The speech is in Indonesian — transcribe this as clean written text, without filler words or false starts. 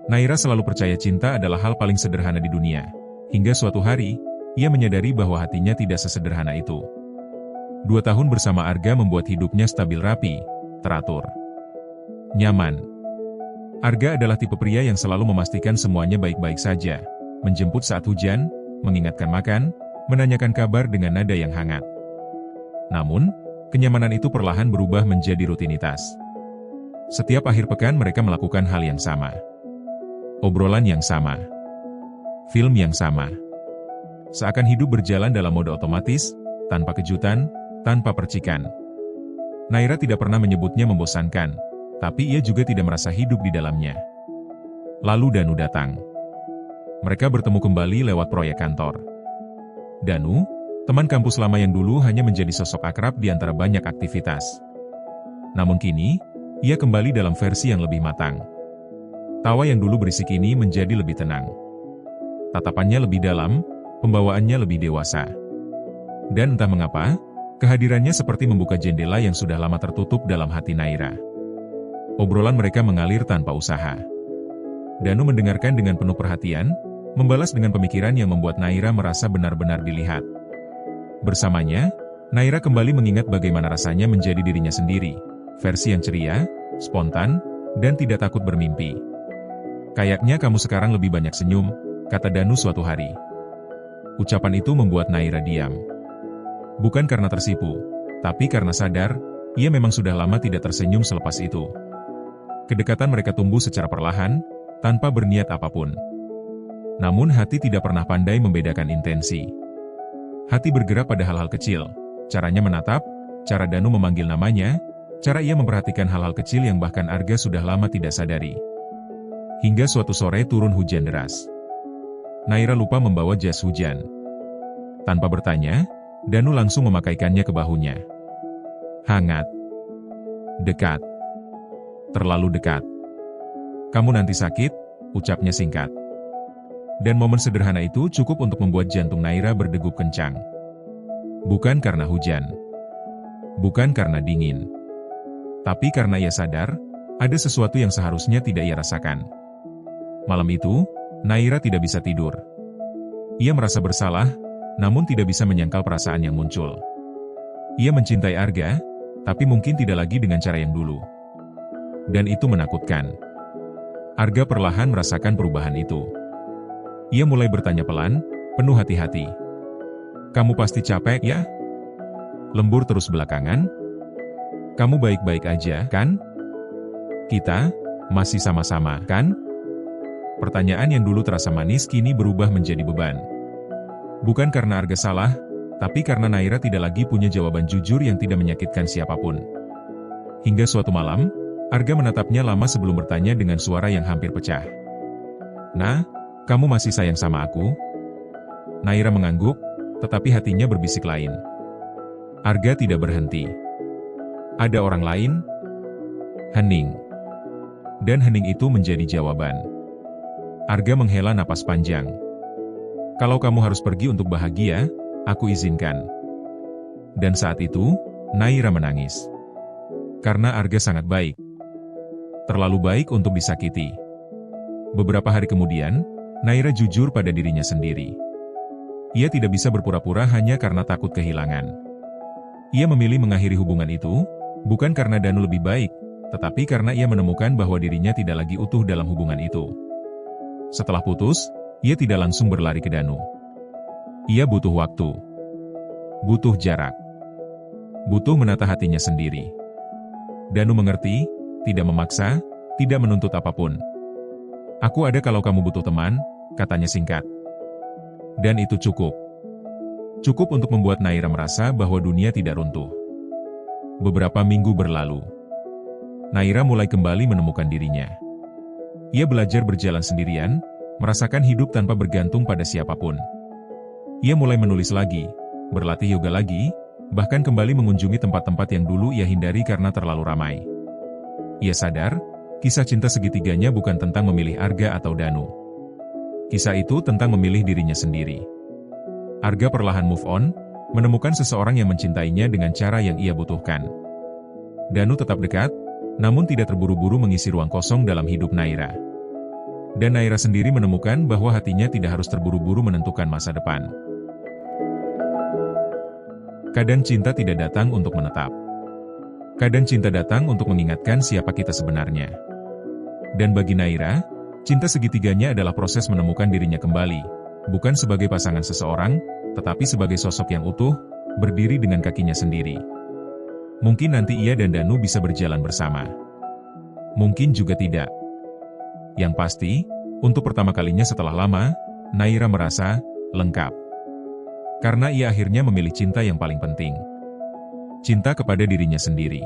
Naira selalu percaya cinta adalah hal paling sederhana di dunia. Hingga suatu hari, ia menyadari bahwa hatinya tidak sesederhana itu. 2 tahun bersama Arga membuat hidupnya stabil rapi, teratur, nyaman. Arga adalah tipe pria yang selalu memastikan semuanya baik-baik saja. Menjemput saat hujan, mengingatkan makan, menanyakan kabar dengan nada yang hangat. Namun, kenyamanan itu perlahan berubah menjadi rutinitas. Setiap akhir pekan mereka melakukan hal yang sama. Obrolan yang sama. Film yang sama. Seakan hidup berjalan dalam mode otomatis, tanpa kejutan, tanpa percikan. Naira tidak pernah menyebutnya membosankan, tapi ia juga tidak merasa hidup di dalamnya. Lalu Danu datang. Mereka bertemu kembali lewat proyek kantor. Danu, teman kampus lama yang dulu hanya menjadi sosok akrab di antara banyak aktivitas. Namun kini, ia kembali dalam versi yang lebih matang. Tawa yang dulu berisik ini menjadi lebih tenang. Tatapannya lebih dalam, pembawaannya lebih dewasa. Dan entah mengapa, kehadirannya seperti membuka jendela yang sudah lama tertutup dalam hati Naira. Obrolan mereka mengalir tanpa usaha. Danu mendengarkan dengan penuh perhatian, membalas dengan pemikiran yang membuat Naira merasa benar-benar dilihat. Bersamanya, Naira kembali mengingat bagaimana rasanya menjadi dirinya sendiri, versi yang ceria, spontan, dan tidak takut bermimpi. "Kayaknya kamu sekarang lebih banyak senyum," kata Danu suatu hari. Ucapan itu membuat Naira diam. Bukan karena tersipu, tapi karena sadar, ia memang sudah lama tidak tersenyum selepas itu. Kedekatan mereka tumbuh secara perlahan, tanpa berniat apapun. Namun hati tidak pernah pandai membedakan intensi. Hati bergerak pada hal-hal kecil, caranya menatap, cara Danu memanggil namanya, cara ia memperhatikan hal-hal kecil yang bahkan Arga sudah lama tidak sadari. Hingga suatu sore turun hujan deras. Naira lupa membawa jas hujan. Tanpa bertanya, Danu langsung memakaikannya ke bahunya. Hangat. Dekat. Terlalu dekat. "Kamu nanti sakit," ucapnya singkat. Dan momen sederhana itu cukup untuk membuat jantung Naira berdegup kencang. Bukan karena hujan. Bukan karena dingin. Tapi karena ia sadar, ada sesuatu yang seharusnya tidak ia rasakan. Malam itu, Naira tidak bisa tidur. Ia merasa bersalah, namun tidak bisa menyangkal perasaan yang muncul. Ia mencintai Arga, tapi mungkin tidak lagi dengan cara yang dulu. Dan itu menakutkan. Arga perlahan merasakan perubahan itu. Ia mulai bertanya pelan, penuh hati-hati. "Kamu pasti capek, ya?" Lembur terus belakangan. "Kamu baik-baik aja, kan? Kita masih sama-sama, kan?" Pertanyaan yang dulu terasa manis kini berubah menjadi beban. Bukan karena Arga salah, tapi karena Naira tidak lagi punya jawaban jujur yang tidak menyakitkan siapapun. Hingga suatu malam, Arga menatapnya lama sebelum bertanya dengan suara yang hampir pecah. "Nah, kamu masih sayang sama aku?" Naira mengangguk, tetapi hatinya berbisik lain. Arga tidak berhenti. "Ada orang lain?" Hening. Dan hening itu menjadi jawaban. Arga menghela napas panjang. "Kalau kamu harus pergi untuk bahagia, aku izinkan." Dan saat itu, Naira menangis. Karena Arga sangat baik. Terlalu baik untuk disakiti. Beberapa hari kemudian, Naira jujur pada dirinya sendiri. Ia tidak bisa berpura-pura hanya karena takut kehilangan. Ia memilih mengakhiri hubungan itu, bukan karena Danu lebih baik, tetapi karena ia menemukan bahwa dirinya tidak lagi utuh dalam hubungan itu. Setelah putus, ia tidak langsung berlari ke Danu. Ia butuh waktu. Butuh jarak. Butuh menata hatinya sendiri. Danu mengerti, tidak memaksa, tidak menuntut apapun. "Aku ada kalau kamu butuh teman," katanya singkat. Dan itu cukup. Cukup untuk membuat Naira merasa bahwa dunia tidak runtuh. Beberapa minggu berlalu. Naira mulai kembali menemukan dirinya. Ia belajar berjalan sendirian, merasakan hidup tanpa bergantung pada siapapun. Ia mulai menulis lagi, berlatih yoga lagi, bahkan kembali mengunjungi tempat-tempat yang dulu ia hindari karena terlalu ramai. Ia sadar, kisah cinta segitiganya bukan tentang memilih Arga atau Danu. Kisah itu tentang memilih dirinya sendiri. Arga perlahan move on, menemukan seseorang yang mencintainya dengan cara yang ia butuhkan. Danu tetap dekat, namun tidak terburu-buru mengisi ruang kosong dalam hidup Naira. Dan Naira sendiri menemukan bahwa hatinya tidak harus terburu-buru menentukan masa depan. Kadang cinta tidak datang untuk menetap. Kadang cinta datang untuk mengingatkan siapa kita sebenarnya. Dan bagi Naira, cinta segitiganya adalah proses menemukan dirinya kembali, bukan sebagai pasangan seseorang, tetapi sebagai sosok yang utuh, berdiri dengan kakinya sendiri. Mungkin nanti ia dan Danu bisa berjalan bersama. Mungkin juga tidak. Yang pasti, untuk pertama kalinya setelah lama, Naira merasa lengkap. Karena ia akhirnya memilih cinta yang paling penting. Cinta kepada dirinya sendiri.